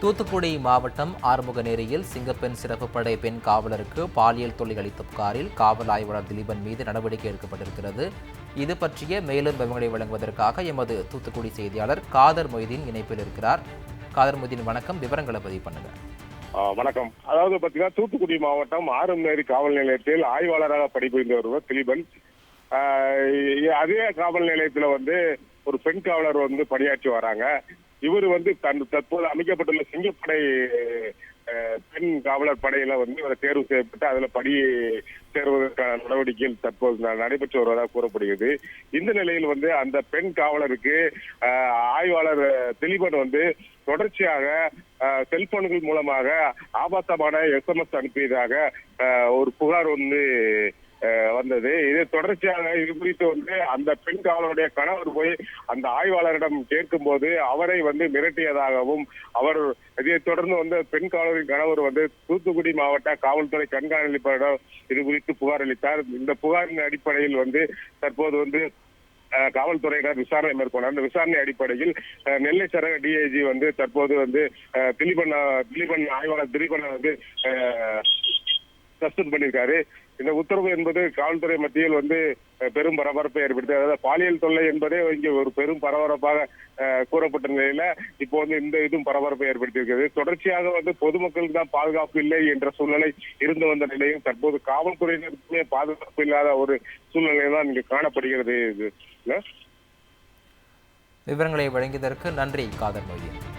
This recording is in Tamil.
தூத்துக்குடி மாவட்டம் ஆறுமுகநேரியில் சிங்கப்பெண் சிறப்பு படை பெண் காவலருக்கு பாலியல் தொல்லை அளித்த புகாரில் காவல் ஆய்வாளர் திலீபன் மீது நடவடிக்கை எடுக்கப்பட்டிருக்கிறது. இது பற்றிய மேலும் விவரங்களை வழங்குவதற்காக எமது தூத்துக்குடி செய்தியாளர் காதர் மொய்தீன் இணைப்பில் இருக்கிறார். காதர் மொய்தீன், வணக்கம். விவரங்களை பதிவு பண்ணுங்க. வணக்கம். அதாவது பாத்தீங்கன்னா தூத்துக்குடி மாவட்டம் ஆறுமுகநேரி காவல் நிலையத்தில் ஆய்வாளராக பணிபுரிந்து வருவர் திலீபன். அதே காவல் நிலையத்துல ஒரு பெண் காவலர் பணியாற்றி வராங்க. இவர் தற்போது அமைக்கப்பட்டுள்ள சிங்கப்படை பெண் காவலர் படையில இவரை தேர்வு செய்யப்பட்டு அதுல பணி சேர்வதற்கான நடவடிக்கைகள் தற்போது நடைபெற்று வருவதாக கூறப்படுகிறது. இந்த நிலையில் அந்த பெண் காவலருக்கு ஆய்வாளர் திலீபன் தொடர்ச்சியாக செல்போன்கள் மூலமாக ஆபாசமான SMS அனுப்பியதாக ஒரு புகார் வந்தது. இது தொடர்ச்சியாக இது குறித்து அந்த பெண் காவலருடைய கணவர் போய் அந்த ஆய்வாளரிடம் கேட்கும் போது அவரை மிரட்டியதாகவும், அவர் இதை தொடர்ந்து பெண் காவலரின் கணவர் தூத்துக்குடி மாவட்ட காவல்துறை கண்காணிப்பாளரிடம் இது குறித்து புகார் அளித்தார். இந்த புகாரின் அடிப்படையில் தற்போது காவல்துறையினர் விசாரணை மேற்கொண்டார். அந்த விசாரணை அடிப்படையில் நெல்லை சரக DIG தற்போது திலீபன் ஆய்வாளர் திலீபனை சஸ்பெண்ட் பண்ணியிருக்காரு. இந்த உத்தரவு என்பது காவல்துறை மத்தியில் பெரும் பரபரப்பை ஏற்படுத்தி, அதாவது பாலியல் தொல்லை என்பதே இங்கே ஒரு பெரும் பரபரப்பாக கூறப்பட்ட நிலையில இப்போ இந்த இதுவும் பரபரப்பை ஏற்படுத்தியிருக்கிறது. தொடர்ச்சியாக பொதுமக்களுக்கு தான் பாதுகாப்பு இல்லை என்ற சூழ்நிலை இருந்து வந்த நிலையும் தற்போது காவல்துறையினருக்குமே பாதுகாப்பு இல்லாத ஒரு சூழ்நிலை தான் இங்கு காணப்படுகிறது. விவரங்களை வழங்கியதற்கு நன்றி காதர் மொய்தீன்.